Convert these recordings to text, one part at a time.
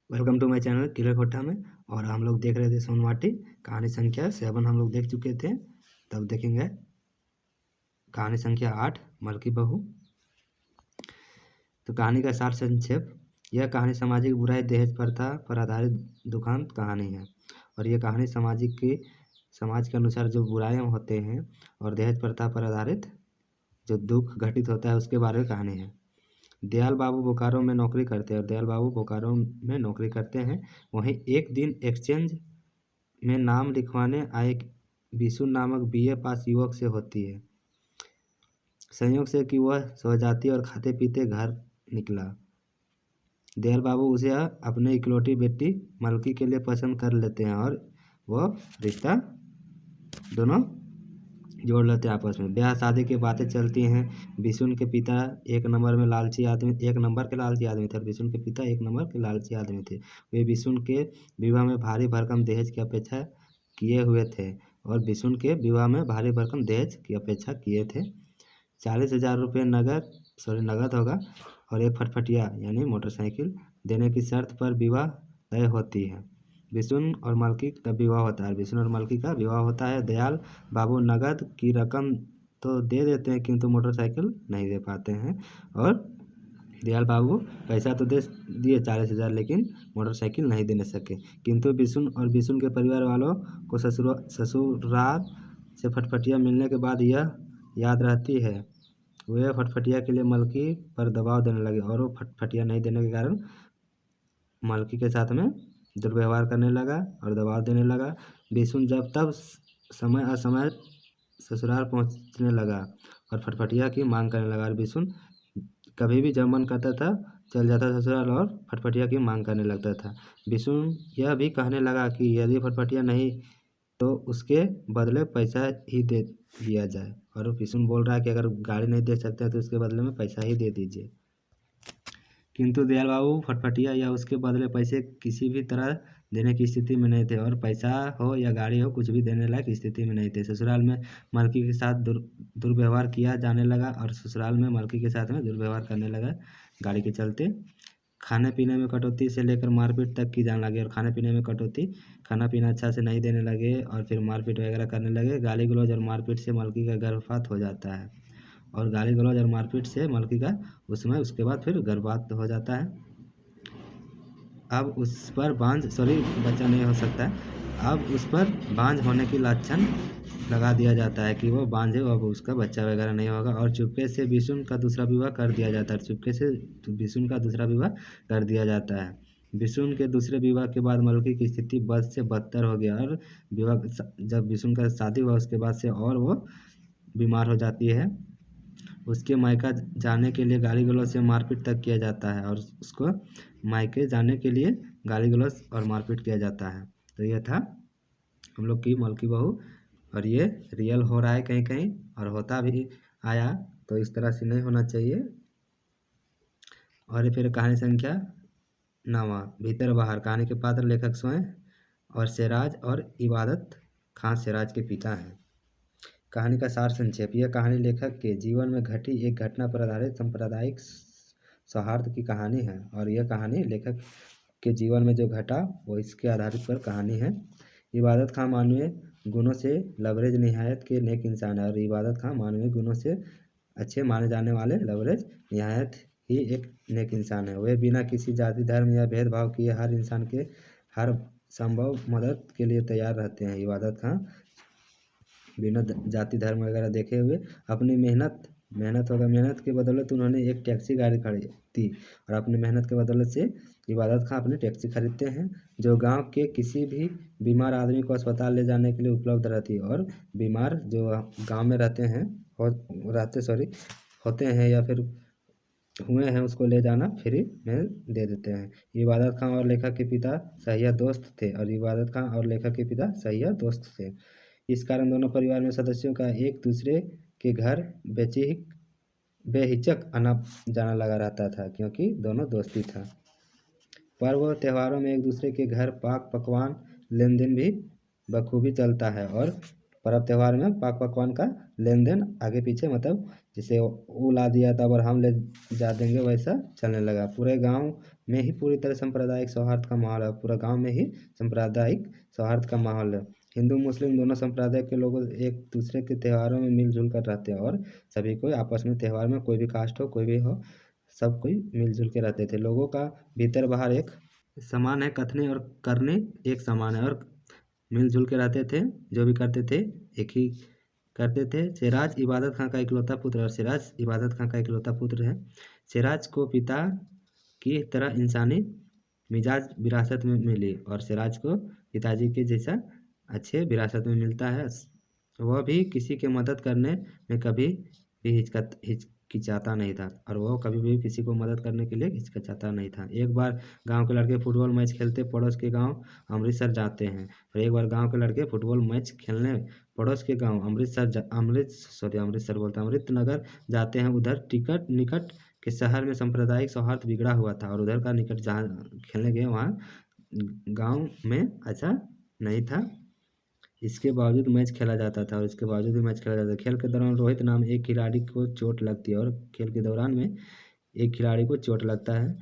Welcome to my channel clear Kota में। और हम लोग देख रहे थे सोनवाटी कहानी संख्या 7 हम लोग देख चुके थे। तब देखेंगे कहानी संख्या 8 मलकी बहू। तो कहानी का सार संक्षेप, यह कहानी सामाजिक बुराई दहेज प्रथा पर आधारित दुखांत कहानी है। और यह कहानी समाज के अनुसार जो बुराइयां होते हैं और दहेज प्रथा पर आधारित जो दुख घटित होता है उसके बारे में कहानी है। दयाल बाबू बोकारो में नौकरी करते हैं और दयाल बाबू बोकारो में नौकरी करते हैं। वहीं एक दिन एक्सचेंज में नाम लिखवाने आए विशु नामक बीए पास युवक से होती है। संयोग से कि वह स्वजाती और खाते पीते घर निकला। दयाल बाबू उसे अपने इकलौती बेटी मलकी के लिए पसंद कर लेते हैं और वह रिश्ता दोनों जोड़ लेते हैं आपस में। ब्याह शादी की बातें चलती हैं। बिशुन के पिता एक नंबर के लालची आदमी थे और बिशुन के पिता एक नंबर के लालची आदमी थे। वे बिशुन के विवाह में भारी भरकम दहेज की अपेक्षा किए हुए थे और बिशुन के विवाह में भारी भरकम दहेज की अपेक्षा किए थे। 40,000 रुपये नगद होगा और एक फटफटिया यानी मोटरसाइकिल देने की शर्त पर विवाह तय होती है। बिशुन और मलकी का विवाह होता है। दयाल बाबू नगद की रकम तो दे देते हैं किंतु मोटरसाइकिल नहीं दे पाते हैं। और दयाल बाबू पैसा तो दे दिए 40,000 लेकिन मोटरसाइकिल नहीं देने सके। किंतु बिशुन और बिशुन के परिवार वालों को ससुराल से फटफटिया मिलने के बाद यह याद रहती है। वे फटफटिया के लिए मलकी पर दबाव देने लगे और वो फटफटिया नहीं देने के कारण मलकी के साथ में दुर्व्यवहार करने लगा और दबाव देने लगा। बिशुन जब तब समय असमय ससुराल पहुंचने लगा और फटफटिया की मांग करने लगा। और बिशुन कभी भी जब मन करता था चल जाता ससुराल और फटफटिया की मांग करने लगता था। बिशुन यह भी कहने लगा कि यदि फटफटिया नहीं तो उसके बदले पैसा ही दे दिया जाए। और बिशुन बोल रहा है कि अगर गाड़ी नहीं दे सकते तो उसके बदले में पैसा ही दे दीजिए। किंतु दयाल बाबू फटफटिया या उसके बदले पैसे किसी भी तरह देने की स्थिति में नहीं थे और पैसा हो या गाड़ी हो कुछ भी देने लायक स्थिति में नहीं थे। ससुराल में मलकी के साथ दुर्व्यवहार किया जाने लगा और ससुराल में मलकी के साथ में दुर्व्यवहार करने लगा गाड़ी के चलते। खाने पीने में कटौती से लेकर मारपीट तक की जाने लगी और खाने पीने में कटौती, खाना पीना अच्छा से नहीं देने लगे और फिर मारपीट वगैरह करने लगे। गाली गलौज और मारपीट से मलकी का गर्भपात हो जाता है और गाली गलौज और मारपीट से मलकी का उसके बाद फिर गर्भपात हो जाता है। अब उस पर बच्चा नहीं हो सकता है। अब उस पर बांझ होने की लक्षण लगा दिया जाता है कि वो बांझ है, अब उसका बच्चा वगैरह नहीं होगा। और चुपके से बिशुन का दूसरा विवाह कर दिया जाता है। बिशुन के दूसरे विवाह के बाद मलकी की स्थिति बद से बदतर हो गया और जब बिशुन का शादी हुआ उसके बाद से और वो बीमार हो जाती है। उसके मायका जाने के लिए गाली गलौज से मारपीट तक किया जाता है और उसको मायके जाने के लिए गाली गलौज और मारपीट किया जाता है। तो यह था हम लोग की मलकी बहू और ये रियल हो रहा है कहीं कहीं और होता भी आया, तो इस तरह से नहीं होना चाहिए। और फिर कहानी संख्या 9 भीतर बाहर। कहानी के पात्र लेखक स्वयं और सिराज और इबादत खां सिराज के पिता हैं। कहानी का सार संक्षेप, यह कहानी लेखक के जीवन में घटी एक घटना पर आधारित सांप्रदायिक सौहार्द की कहानी है। और यह कहानी लेखक के जीवन में जो घटा वो इसके आधारित पर कहानी है। इबादत खां मानवीय गुणों से लवरेज निहायत के नेक इंसान है और इबादत खां मानवीय गुणों से अच्छे माने जाने वाले लवरेज निहायत ही एक नेक इंसान है। वे बिना किसी जाति धर्म या भेदभाव किए हर इंसान के हर संभव मदद के लिए तैयार रहते हैं। इबादत खां बिना जाति धर्म वगैरह देखे हुए अपनी मेहनत के बदौलत उन्होंने एक टैक्सी गाड़ी खरीदी और अपनी मेहनत के बदौलत से इबादत खां अपनी टैक्सी खरीदते हैं जो गांव के किसी भी बीमार आदमी को अस्पताल ले जाने के लिए उपलब्ध रहती है। और बीमार जो गांव में होते हैं या फिर हुए हैं उसको ले जाना फ्री में दे देते हैं। इबादत खां और लेखक के पिता सहिया दोस्त थे। इस कारण दोनों परिवार में सदस्यों का एक दूसरे के घर बेहिचक आना जाना लगा रहता था क्योंकि दोनों दोस्ती था। पर्व और त्योहारों में एक दूसरे के घर पाक पकवान लेन देन भी बखूबी चलता है और पर्व त्योहार में पाक पकवान का लेन देन आगे पीछे मतलब जैसे वो ला दिया तब और हम ले जा देंगे वैसा चलने लगा। पूरे गांव में ही पूरी तरह सांप्रदायिक सौहार्द का माहौल है। पूरा गांव में ही सांप्रदायिक सौहार्द का माहौल है। हिंदू मुस्लिम दोनों संप्रदाय के लोग एक दूसरे के त्योहारों में मिलजुल कर रहते हैं और सभी को आपस में त्यौहार में कोई भी कास्ट हो कोई भी हो सब कोई मिलजुल के रहते थे। लोगों का भीतर बाहर एक समान है, कथने और करने एक समान है और मिलजुल के रहते थे। जो भी करते थे एक ही करते थे। सिराज इबादत खां का इकलौता पुत्र और सिराज इबादत खां का इकलौता पुत्र है। सिराज को पिता की तरह इंसानी मिजाज विरासत में मिली और सिराज को पिताजी के जैसा अच्छे विरासत में मिलता है। वह भी किसी की मदद करने में कभी भी हिचकिचाता नहीं था और वह कभी भी किसी को मदद करने के लिए हिचकिचाता नहीं था। एक बार गांव के लड़के फुटबॉल मैच खेलते पड़ोस के गांव अमृतसर जाते हैं और एक बार गांव के लड़के फुटबॉल मैच खेलने पड़ोस के गांव अमृतनगर जाते हैं। उधर टिकट निकट के शहर में सांप्रदायिक सौहार्द बिगड़ा हुआ था और उधर का निकट जहाँ खेलने गए वहाँ गांव में ऐसा नहीं था। इसके बावजूद मैच खेला जाता था और इसके बावजूद भी मैच खेला जाता था। खेल के दौरान रोहित नाम एक खिलाड़ी को चोट लगती है और खेल के दौरान में एक खिलाड़ी को चोट लगता है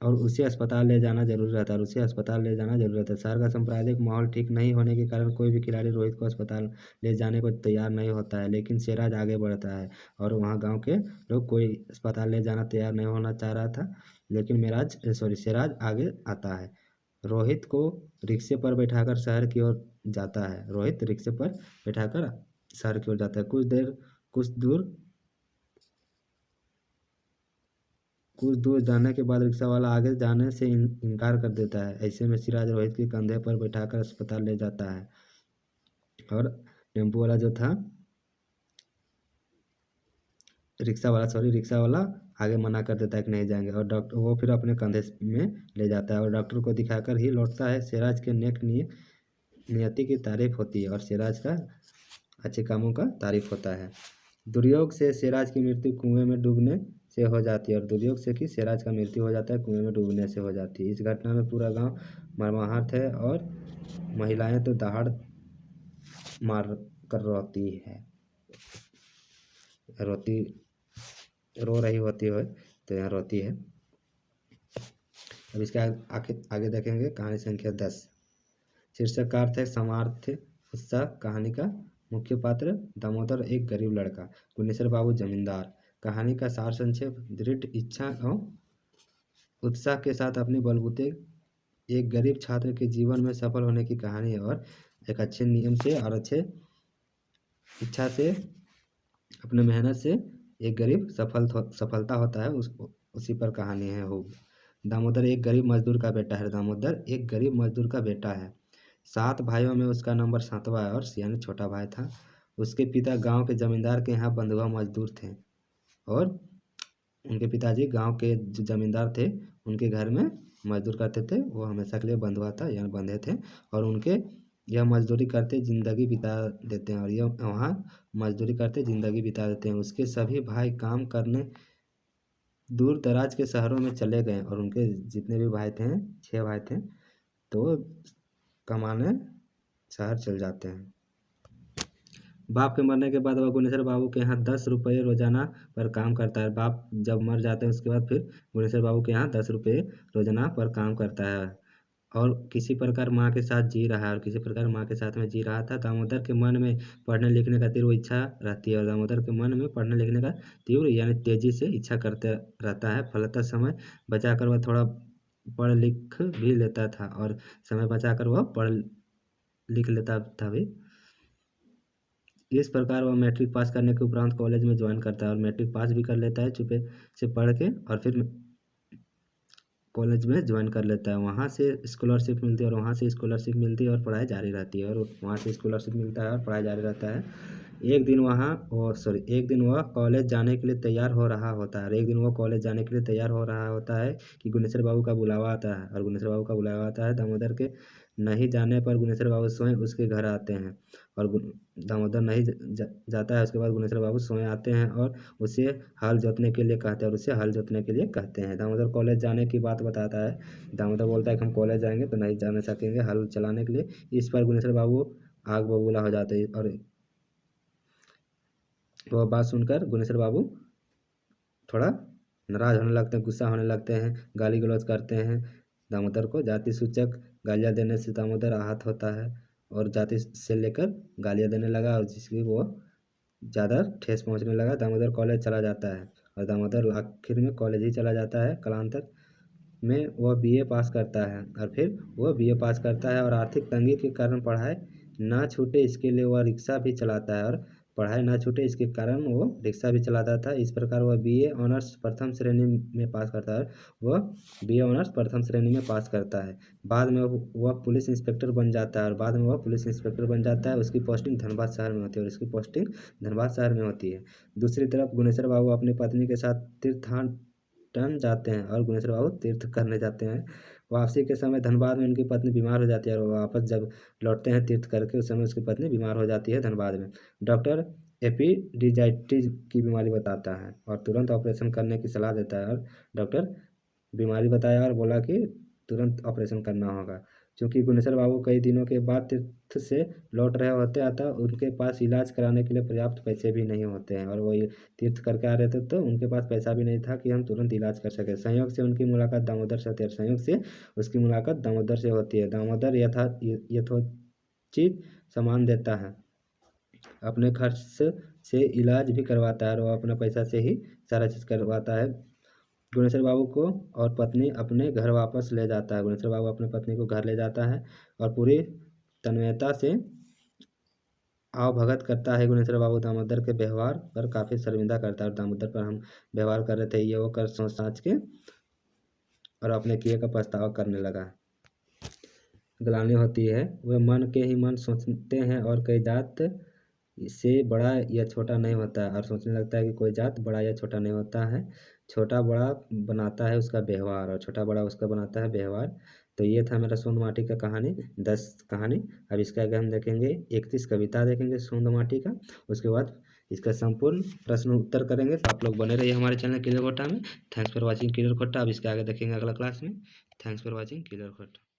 और उसे अस्पताल ले जाना जरूरी रहता है शहर का सांप्रदायिक माहौल ठीक नहीं होने के कारण कोई भी खिलाड़ी रोहित को अस्पताल ले जाने को तैयार नहीं होता है। लेकिन सिराज आगे बढ़ता है और वहाँ गांव के लोग कोई अस्पताल ले जाना तैयार नहीं होना चाह रहा था, लेकिन सिराज आगे आता है। रोहित को रिक्शे पर बैठाकर शहर की ओर जाता है। कुछ दूर जाने के बाद रिक्शा वाला आगे जाने से इनकार कर देता है। ऐसे में सिराज रोहित के कंधे पर बैठाकर अस्पताल ले जाता है और टेम्पो वाला जो था रिक्शा वाला आगे मना कर देता है कि नहीं जाएंगे और डॉक्टर वो फिर अपने कंधे में ले जाता है और डॉक्टर को दिखाकर ही लौटता है। सिराज के नियति की तारीफ होती है और सिराज का अच्छे कामों का तारीफ होता है। दुर्योग से सिराज की मृत्यु कुएं में डूबने से हो जाती है और दुर्योग से कि सिराज का मृत्यु हो जाता है कुएं में डूबने से हो जाती है। इस घटना में पूरा गांव मर्माहत है और महिलाएं तो दहाड़ मार कर रो रही होती है तो यहाँ रोती है। अब इसके आगे देखेंगे कहानी संख्या 10। शीर्षक का अर्थ है समार्थ उत्साह। कहानी का मुख्य पात्र दामोदर एक गरीब लड़का, गुनेश्वर बाबू जमींदार। कहानी का सार संक्षेप दृढ़ इच्छा और उत्साह के साथ अपने बलबूते एक गरीब छात्र के जीवन में सफल होने की कहानी है और एक अच्छे नियम से और अच्छे इच्छा से अपने मेहनत से एक गरीब सफलता होता है उसी पर कहानी है। हो दामोदर एक गरीब मजदूर का बेटा है। 7 भाइयों में उसका नंबर 7वां है और यानी छोटा भाई था। उसके पिता गांव के जमींदार के यहाँ बंधुआ मजदूर थे और उनके पिताजी गांव के जो जमींदार थे उनके घर में मजदूर करते थे। वो हमेशा के लिए बंधुआ था यानी बंधे थे और उनके यह मजदूरी करते ज़िंदगी बिता देते हैं और यह वहाँ मजदूरी करते ज़िंदगी बिता देते हैं। उसके सभी भाई काम करने दूर दराज के शहरों में चले गए और उनके जितने भी भाई थे 6 भाई थे तो कमाने शहर चल जाते हैं। बाप के मरने के बाद वह गुनेश्वर बाबू के यहाँ 10 रुपये रोजाना पर काम करता है। बाप जब मर जाते हैं उसके बाद फिर गुनेश्वर बाबू के यहाँ 10 रुपये रोजाना पर काम करता है और किसी प्रकार माँ के साथ जी रहा है और किसी प्रकार माँ के साथ में जी रहा था। दामोदर के मन में पढ़ने लिखने का तीव्र इच्छा रहती है और दामोदर के मन में पढ़ने लिखने का तीव्र यानी तेजी से इच्छा करते रहता है। फलतः समय बचाकर वह थोड़ा पढ़ लिख भी लेता था और समय बचाकर वह पढ़ लिख लेता था भी। इस प्रकार वह मैट्रिक पास करने के उपरांत कॉलेज में ज्वाइन करता है और मैट्रिक पास भी कर लेता है चुपे से पढ़ के और फिर कॉलेज में ज्वाइन कर लेता है। वहाँ से स्कॉलरशिप मिलती है और वहाँ से स्कॉलरशिप मिलती है और पढ़ाई जारी रहती है और वहाँ से स्कॉलरशिप मिलता है और पढ़ाई जारी रहता है। एक दिन वह कॉलेज जाने के लिए तैयार हो रहा होता है कि गुनेश्वर बाबू का बुलावा आता है और गुनेश्वर बाबू का बुलावा आता है। दामोदर के नहीं जाने पर गुनेश्वर बाबू स्वयं उसके घर आते हैं और दामोदर नहीं जाता है। उसके बाद गुनेश्वर बाबू स्वयं आते हैं और उसे हल जोतने के लिए कहते हैं दामोदर कॉलेज जाने की बात बताता है। दामोदर बोलता है कि हम कॉलेज जाएंगे तो नहीं जाने सकेंगे हल चलाने के लिए। इस पर गुनेश्वर बाबू आग बबूला हो जाते हैं और वह बात सुनकर गुनेश्वर बाबू थोड़ा नाराज होने लगते हैं, गुस्सा होने लगते हैं, गाली गलौज करते हैं दामोदर को। जाति सूचक गालियाँ देने से दामोदर आहत होता है और जाति से लेकर गालियाँ देने लगा और जिसकी वो ज़्यादा ठेस पहुंचने लगा। दामोदर कॉलेज चला जाता है और दामोदर आखिर में कॉलेज ही चला जाता है। कालांतर में वह बीए पास करता है और फिर वह बीए पास करता है और आर्थिक तंगी के कारण पढ़ाई ना छूटे इसके लिए वह रिक्शा भी चलाता है और पढ़ाई ना छूटे इसके कारण वो रिक्शा भी चलाता था। इस प्रकार वह बीए ऑनर्स प्रथम श्रेणी में पास करता है। वह बीए ऑनर्स प्रथम श्रेणी में पास करता है। बाद में वह पुलिस इंस्पेक्टर बन जाता है और बाद में वह पुलिस इंस्पेक्टर बन जाता है। उसकी पोस्टिंग धनबाद शहर में होती है और इसकी पोस्टिंग धनबाद शहर में होती है। दूसरी तरफ गुनेश्वर बाबू अपनी पत्नी के साथ तीर्थाटन जाते हैं और गुनेश्वर बाबू तीर्थ करने जाते हैं। वापसी के समय धनबाद में उनकी पत्नी बीमार हो जाती है और वापस जब लौटते हैं तीर्थ करके उस समय उसकी पत्नी बीमार हो जाती है धनबाद में। डॉक्टर एपिडिजाइटिस की बीमारी बताता है और तुरंत ऑपरेशन करने की सलाह देता है और डॉक्टर बीमारी बताया और बोला कि तुरंत ऑपरेशन करना होगा। क्योंकि गुनेश्वर बाबू कई दिनों के बाद तीर्थ से लौट रहे होते अतः उनके पास इलाज कराने के लिए पर्याप्त पैसे भी नहीं होते हैं और वो ये तीर्थ करके आ रहे थे तो उनके पास पैसा भी नहीं था कि हम तुरंत इलाज कर सकें। संयोग से उनकी मुलाकात दामोदर से होती है। संयोग से उसकी मुलाकात दामोदर से होती है। दामोदर यथोचित सामान देता है, अपने खर्च से इलाज भी करवाता है और वो अपने पैसा से ही सारा चीज़ करवाता है। गुनेश्वर बाबू को और पत्नी अपने घर वापस ले जाता है। गुनेश्वर बाबू अपने पत्नी को घर ले जाता है और पूरी तन्मयता से आवभगत करता है। गुनेश्वर बाबू दामोदर के व्यवहार पर काफ़ी शर्मिंदा करता है और दामोदर पर हम व्यवहार कर रहे थे ये वो कर सोच साच के और अपने किए का पछतावा करने लगा। ग्लानि होती है, वह मन के ही मन सोचते हैं और कई जात से बड़ा या छोटा नहीं होता है और सोचने लगता है कि कोई जात बड़ा या छोटा नहीं होता है। छोटा बड़ा बनाता है उसका व्यवहार और छोटा बड़ा उसका बनाता है व्यवहार। तो ये था मेरा सोंद माटी का कहानी 10 कहानी। अब इसका आगे हम देखेंगे 31 कविता देखेंगे सोंद माटी का। उसके बाद इसका संपूर्ण प्रश्न उत्तर करेंगे। तो आप लोग बने रहिए हमारे चैनल क्लियर कोटा में। Thanks for watching clear Kota. अब इसके आगे देखेंगे अगला क्लास में। Thanks for watching clear Kota.